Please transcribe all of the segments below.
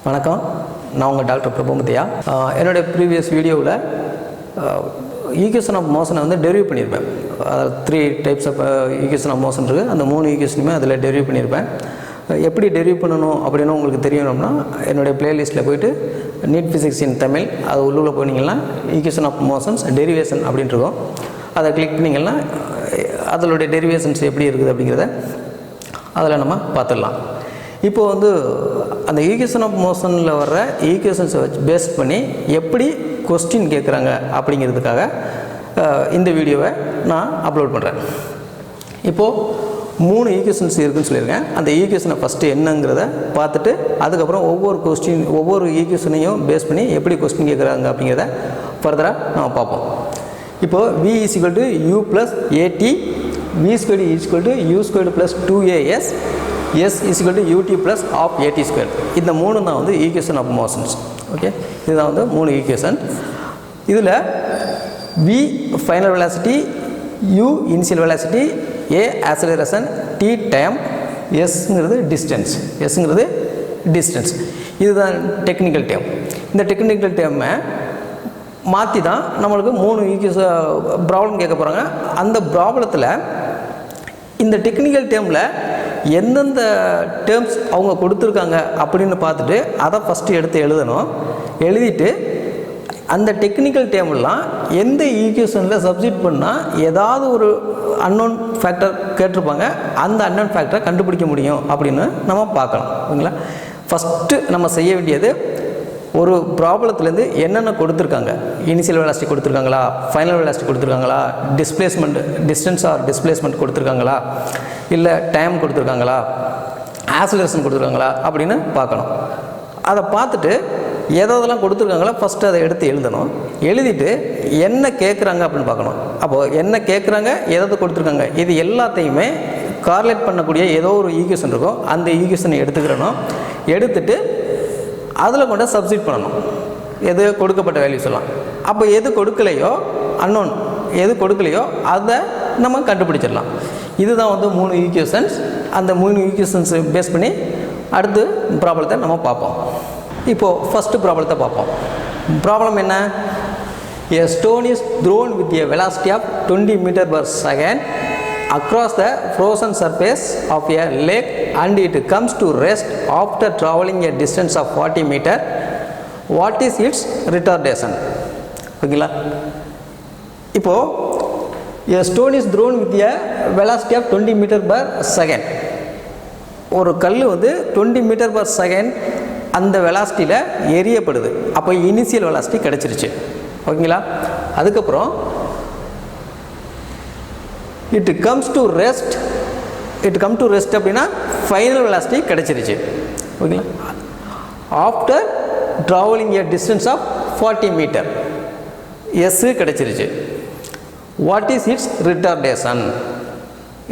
வணக்கம், நான் உங்கள் டாக்டர் பிரபுமதியா. என்னுடைய ப்ரீவியஸ் வீடியோவில் ஈக்குவேஷன் ஆஃப் மோஷனை வந்து டெரிவ் பண்ணியிருப்பேன். 3 types of equation of motion இருக்குது. அந்த 3 ஈக்குவேஷனுமே அதில் டெரிவ் பண்ணியிருப்பேன். எப்படி டெரிவ் பண்ணணும் அப்படின்னு உங்களுக்கு தெரியணும்னா என்னுடைய பிளேலிஸ்ட்டில் போய்ட்டு நீட் ஃபிசிக்ஸ் இன் தமிழ் அது உள்ளே போனீங்கன்னா ஈக்குவேஷன் ஆஃப் மோஷன்ஸ் டெரிவேஷன் அப்படின்ட்டு இருக்கும். அதை கிளிக் பண்ணிங்கன்னா அதனுடைய டெரிவேஷன்ஸ் எப்படி இருக்குது அப்படிங்கிறத அதில் நம்ம பார்த்துடலாம். இப்போது வந்து அந்த ஈக்குவேஷன் ஆஃப் மோஷனில் வர்ற ஈக்குவேஷன்ஸை வச்சு பேஸ் பண்ணி எப்படி கொஸ்டின் கேட்குறாங்க அப்படிங்கிறதுக்காக இந்த வீடியோவை நான் அப்லோட் பண்ணுறேன். இப்போது 3 ஈக்குவேஷன்ஸ் இருக்குதுன்னு சொல்லியிருக்கேன். அந்த ஈக்குவேஷனை ஃபஸ்ட்டு என்னங்கிறத பார்த்துட்டு அதுக்கப்புறம் ஒவ்வொரு ஈக்குவேஷனையும் பேஸ் பண்ணி எப்படி கொஸ்டின் கேட்குறாங்க அப்படிங்கிறத ஃபர்தராக நம்ம பார்ப்போம். இப்போது v = u + at, v² = u² + 2as, s = ut + half at². இந்த 3 தான் வந்து ஈக்குவேஷன் ஆஃப் மோஷன்ஸ். ஓகே, இதுதான் வந்து 3 ஈக்குவேஷன். இதில் v final velocity, u initial velocity, a acceleration, t time, sங்கிறது டிஸ்டன்ஸ். இதுதான் டெக்னிக்கல் டேர்ம். இந்த டெக்னிக்கல் டேர்மை மாற்றி தான் நம்மளுக்கு 3 ஈக்குவேஷன் ப்ராப்ளம் கேட்க போகிறாங்க. அந்த ப்ராப்ளத்தில் இந்த டெக்னிக்கல் டேர்மில் எந்தெந்த டேர்ம்ஸ் அவங்க கொடுத்துருக்காங்க அப்படின்னு பார்த்துட்டு அதை ஃபஸ்ட்டு எடுத்து எழுதணும். எழுதிட்டு அந்த டெக்னிக்கல் டேர்ம்லாம் எந்த ஈக்குவேஷனில் சப்ஸ்டிட் பண்ணால் ஏதாவது ஒரு அன்னோன் ஃபேக்டர் கேட்டிருப்பாங்க, அந்த அன்னோன் ஃபேக்டரை கண்டுபிடிக்க முடியும் அப்படின்னு நம்ம பார்க்கலாம். ஓகேங்களா? ஃபஸ்ட்டு நம்ம செய்ய வேண்டியது ஒரு ப்ராப்ளத்துலேருந்து என்னென்ன கொடுத்துருக்காங்க, இனிஷியல் வெலாசிட்டி கொடுத்துருக்காங்களா, ஃபைனல் வெலாசிட்டி கொடுத்துருக்காங்களா, டிஸ்டன்ஸ் ஆர் டிஸ்பிளேஸ்மெண்ட் கொடுத்துருக்காங்களா, இல்லை டைம் கொடுத்துருக்காங்களா, ஆக்சலரேஷன் கொடுத்துருக்காங்களா அப்படின்னு பார்க்கணும். அதை பார்த்துட்டு எதெல்லாம் கொடுத்துருக்காங்களோ ஃபஸ்ட்டு அதை எடுத்து எழுதணும். எழுதிட்டு என்ன கேட்குறாங்க அப்படின்னு பார்க்கணும். அப்போது என்ன கேட்குறாங்க, எதாவது கொடுத்துருக்காங்க, இது எல்லாத்தையுமே கார்லேட் பண்ணக்கூடிய ஏதோ ஒரு ஈக்குவேஷன் இருக்கும். அந்த ஈக்குவேஷனை எடுத்துக்கிறணும். எடுத்துட்டு அதில் கொண்டு சப்ஸ்டிட் பண்ணணும். எது கொடுக்கப்பட்ட வேல்யூ சொல்லலாம். அப்போ எது கொடுக்கலையோ அன்னோன், எது கொடுக்கலையோ அதை நம்ம கண்டுபிடிச்சிடலாம். இதுதான் வந்து 3 ஈக்குவேஷன்ஸ். அந்த 3 ஈக்குவேஷன்ஸ் பேஸ் பண்ணி அடுத்து ப்ராப்ளத்தை நம்ம பார்ப்போம். இப்போது ஃபஸ்ட்டு ப்ராப்ளத்தை பார்ப்போம். ப்ராப்ளம் என்ன? A stone is thrown with a velocity of 20 m/s across the frozen surface of a lake and it comes to rest after traveling a distance of 40 meters. What is its retardation? ஓகேங்களா? இப்போது a stone is thrown with a velocity of 20 m/s. ஒரு கல் வந்து 20 m/s அந்த வெலாசிட்டியில் எரியப்படுது. அப்போ initial velocity கிடச்சிருச்சு. ஓகேங்களா? அதுக்கப்புறம் இட் கம்ஸ் டு ரெஸ்ட் அப்படின்னா ஃபைனல் வெலாசிட்டி கிடச்சிருச்சு. ஓகேங்களா? After travelling a distance of 40 metre S கிடச்சிருச்சு. What is its retardation?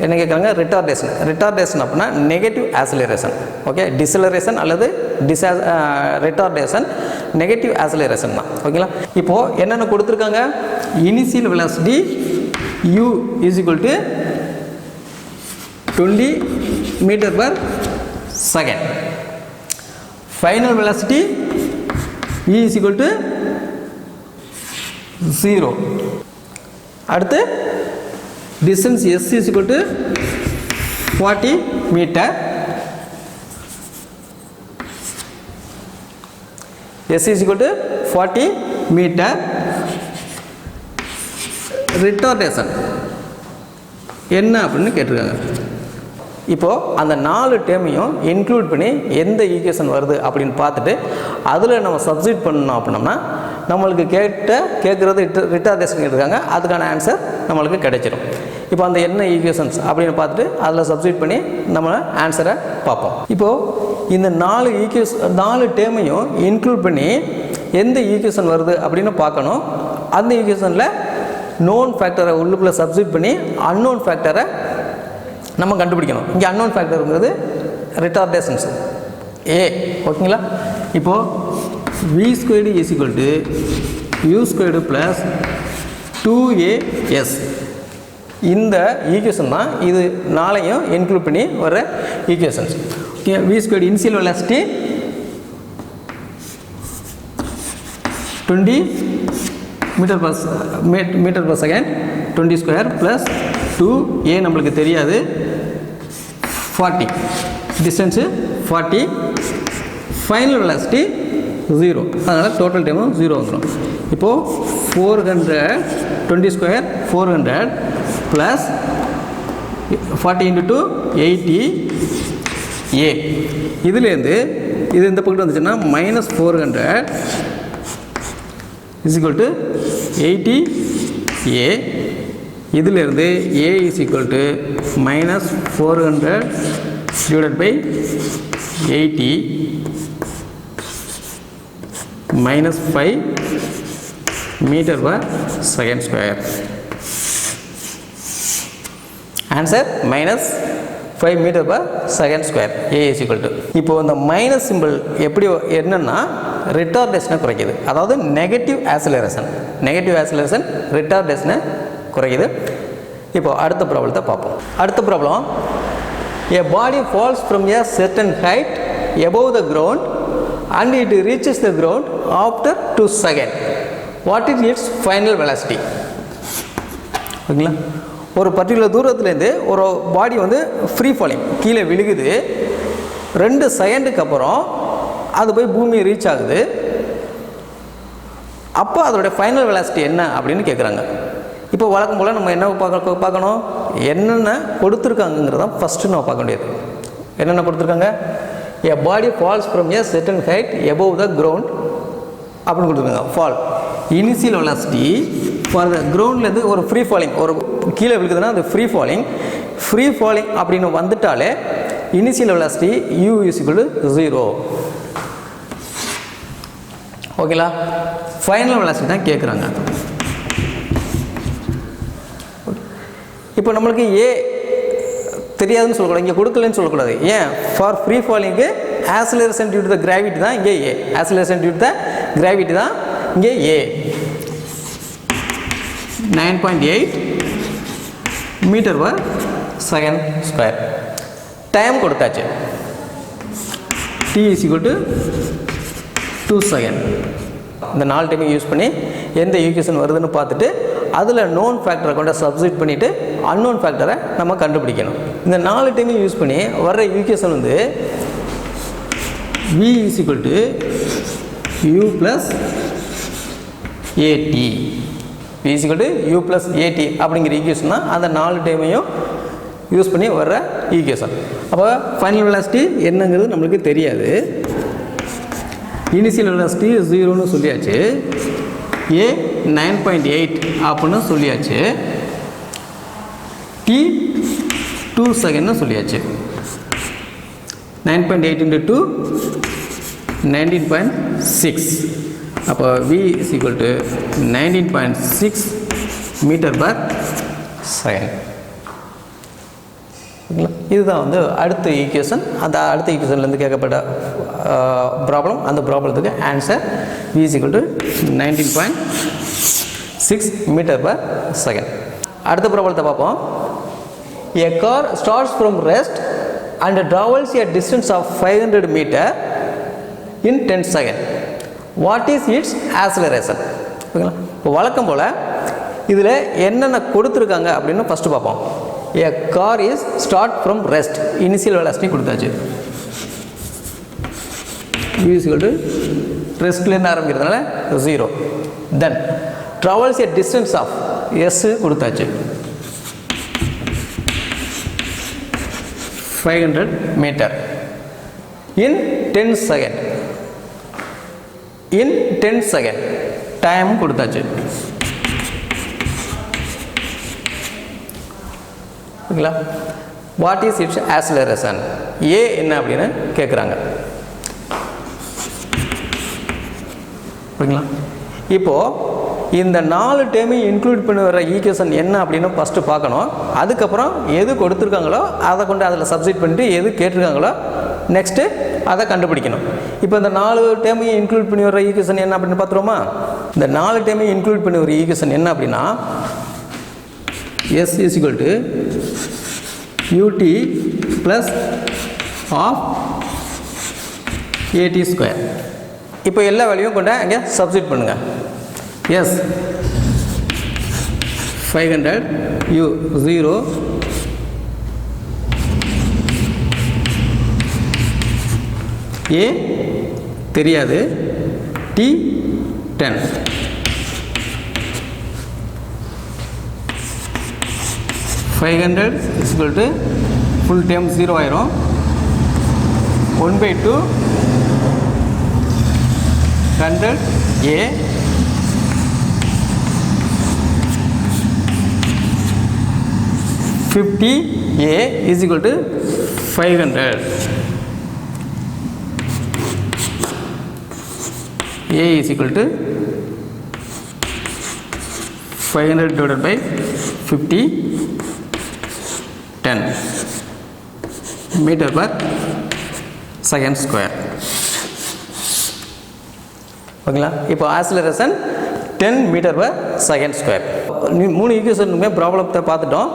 என்ன கேட்குறாங்க? ரிட்டார்டேஷன் அப்படின்னா நெகட்டிவ் ஆக்சலரேஷன். ஓகே, டிசலரேஷன் அல்லது ரிட்டார்டேஷன் நெகட்டிவ் ஆக்சலரேஷன் தான். ஓகேங்களா? இப்போது என்னென்ன கொடுத்துருக்காங்க? Initial velocity u is equal to 20 m/s. Final velocity v is equal to 0. அடுத்து distance s is equal to 40 meter. s is equal to 40 meter. Retardation என்ன அப்படின்னு கேட்டிருக்காங்க. இப்போது அந்த 4 டேர்மையும் இன்க்ளூட் பண்ணி எந்த ஈக்குவேஷன் வருது அப்படின்னு பார்த்துட்டு அதில் நம்ம சப்ஸ்டிட் பண்ணோம் அப்படின்னோம்னா நம்மளுக்கு கேட்குறது ரிட்டார்டேஷன் கேட்டிருக்காங்க. அதுக்கான ஆன்சர் நம்மளுக்கு கிடைச்சிடும். இப்போ அந்த என்ன ஈக்குவேஷன்ஸ் அப்படின்னு பார்த்துட்டு அதில் சப்ஸ்டிட் பண்ணி நம்ம ஆன்சரை பார்ப்போம். இப்போது இந்த 4 டேர்மையும் இன்க்ளூட் பண்ணி எந்த ஈக்குவேஷன் வருது அப்படின்னு பார்க்கணும். அந்த ஈக்குவேஷனில் நோன் ஃபேக்டரை உள்ளுக்குள்ளே சப்ஸ்டிட் பண்ணி அன்னோன் ஃபேக்டரை நம்ம கண்டுபிடிக்கணும். இங்கே அன்னோன் ஃபேக்டருங்கிறது ரிட்டார்டேஷன்ஸ் ஏ. ஓகேங்களா? இப்போது v² is equal to u² + 2as. இந்த ஈக்குவேஷன் தான் இது 4ஐயும் இன்க்ளூட் பண்ணி வர equations. v² initial velocity 20 meter per second 20 square plus 2 a நம்மளுக்கு தெரியாது 40 distance 40 final velocity 0 அதனால total time 0 வந்துரும் இப்போ 400 20 square 400 plus 40 into 2 80 a இதிலேருந்து இது இந்த பக்கம் வந்துச்சுன்னா minus 400 is equal to 80 a இதிலிருந்து a is equal to minus 400 divided by 80 minus 5 meter per second square. Answer minus 5 meter per second square. A is equal to. இப்போ இந்த minus simple எப்படி என்னன்னா ரிட்டார்டேஷனை குறைக்குது, அதாவது நெகட்டிவ் ஆக்சிலரேஷன் ரிட்டார்டேஷனை குறைக்குது. இப்போ அடுத்த ப்ராப்ளத்தை பார்ப்போம். அடுத்த problem, a body falls from a certain height above the ground and it reaches the ground after 2 seconds. What is its final velocity? ஓகேங்களா, ஒரு பர்டிகுலர் தூரத்துலேருந்து ஒரு பாடி வந்து ஃப்ரீ ஃபாலிங் கீழே விழுகுது, 2 செகண்டுக்கு அப்புறம் அது போய் பூமியை ரீச் ஆகுது. அப்போ அதோடைய ஃபைனல் வெலாசிட்டி என்ன அப்படின்னு கேட்குறாங்க. இப்போ வழக்கம் போல் நம்ம என்ன பார்க்கணும், என்னென்ன கொடுத்துருக்காங்கிறதான் ஃபஸ்ட்டு நம்ம பார்க்க வேண்டியது. என்னென்ன கொடுத்துருக்காங்க, a body falls from a certain height above the ground அப்படின்னு கொடுத்துருக்காங்க. Fall initial velocity for the கிரவுண்ட்லேருந்து ஒரு ஃப்ரீ ஃபாலிங், ஒரு கீழே விழுக்குதுன்னா அது ஃப்ரீ ஃபாலிங் அப்படின்னு வந்துட்டாலே initial velocity u is equal to 0. ஓகேங்களா, ஃபைனல் வெலாசிட்டி தான் கேட்குறாங்க. இப்போ நம்மளுக்கு ஏ தெரியாதுன்னு சொல்லக்கூடாது, இங்கே கொடுக்கலன்னு சொல்லக்கூடாது. ஏன், ஃபார் ஃப்ரீ ஃபாலிங்கு acceleration due to the gravity தான் இங்கே ஏ, acceleration due to the gravity தான் இங்கே ஏ. 9.8 metre per second square. Time கொடுத்தாச்சு, t is equal to 2 seconds. இந்த 4 டைமை யூஸ் பண்ணி எந்த ஈக்குவேஷன் வருதுன்னு பார்த்துட்டு அதில் நோன் ஃபேக்டரை கொண்ட சப்ஸ்டிட் பண்ணிவிட்டு அன்னோன் ஃபேக்டரை நம்ம கண்டுபிடிக்கணும். இந்த 4 டைமையும் யூஸ் பண்ணி வர்ற ஈக்குவேஷன் வந்து v is equal to u plus at, v is equal to u plus at அப்படிங்கிற ஈக்குவேஷன் தான் அந்த 4 டைமையும் யூஸ் பண்ணி வர்ற ஈக்குவேஷன். அப்போ ஃபைனல் வெலாசிட்டி என்னங்கிறது நம்மளுக்கு தெரியாது. இனிஷியல் வெலாசிட்டி 0ன்னு சொல்லியாச்சு, a 9.8 அப்படின்னு சொல்லியாச்சு, t 2 செகண்ட்னு சொல்லியாச்சு. 9.8 into 2 19.6. அப்போ v is equal to 19.6 meter per second. இதுதான் வந்து அடுத்த ஈக்குவேஷன். அந்த அடுத்த ஈக்குவேஷன்லேருந்து கேட்கப்பட்ட ப்ராப்ளம். அந்த ப்ராப்ளத்துக்கு answer v is equal to 19.6 meter per second. அடுத்த ப்ராப்ளத்தை பார்ப்போம். A car starts from rest and travels a distance of 500 meter in 10 seconds. What is its acceleration? ஓகேங்களா, இப்போ வழக்கம் போல் இதில் என்னென்ன கொடுத்துருக்காங்க அப்படின்னு ஃபஸ்ட்டு பார்ப்போம். A car is start from rest, initial velocity கொடுத்தாச்சு, u is equal to ரெஸ்ட்லேருந்து ஆரம்பிக்கிறதுனால 0. Then travels a distance of s கொடுத்தாச்சு, 500 meter in 10 seconds. in 10 seconds time கொடுத்தாச்சு. ஓகேங்களா, வாட் இஸ் இட்ஸ் ஆக்சிலரேஷன், ஏ என்ன அப்படின்னு கேட்குறாங்க. ஓகேங்களா, இப்போது இந்த 4 டைமையும் இன்க்ளூட் பண்ணி வர ஈக்குவேஷன் என்ன அப்படின்னு ஃபஸ்ட்டு பார்க்கணும். அதுக்கப்புறம் எது கொடுத்துருக்காங்களோ அதை கொண்டு அதில் சப்ஸ்டிட் பண்ணிட்டு எது கேட்டிருக்காங்களோ நெக்ஸ்ட்டு அதை கண்டுபிடிக்கணும். இப்போ இந்த 4 டைமையும் இன்க்ளூட் பண்ணி வர ஈக்குவேஷன் என்ன அப்படின்னு பார்த்துருவோமா. இந்த 4 டைமையும் இன்க்ளூட் பண்ணி வர ஈக்குவேஷன் என்ன அப்படின்னா s is equal to ut plus of at square. இப்போ எல்லா வேல்யூவும் கொண்டு அங்கே சப்ஸ்டிட் பண்ணுங்கள். எஸ் 500 u 0 a தெரியாது t 10 500 is equal to full term 0 ஆயிரும் 1/2 100 a 50 a is equal to 500. A is equal to 500 divided by 50 10 meter per second square. ஓகேங்களா? இப்போ acceleration 10 metre per second square. மூணு ஈக்குவேஷனுமே ப்ராப்ளத்தை பார்த்துட்டோம்.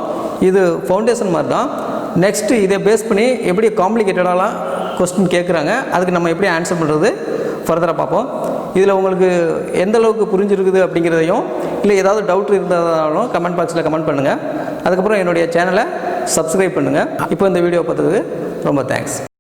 இது ஃபவுண்டேஷன் மாதிரி தான். நெக்ஸ்ட்டு இதை பேஸ் பண்ணி எப்படி காம்ப்ளிகேட்டடாலாம் கொஸ்டின் கேட்குறாங்க, அதுக்கு நம்ம எப்படி ஆன்சர் பண்ணுறது ஃபர்தராக பார்ப்போம். இதில் உங்களுக்கு எந்த அளவுக்கு புரிஞ்சிருக்குது அப்படிங்கிறதையும், இல்லை ஏதாவது டவுட் இருந்தாலும் கமெண்ட் பாக்ஸில் கமெண்ட் பண்ணுங்கள். அதுக்கப்புறம் என்னுடைய சேனலை சப்ஸ்கிரைப் பண்ணுங்கள். இப்போ இந்த வீடியோ பார்த்ததுக்கு ரொம்ப தேங்க்ஸ்.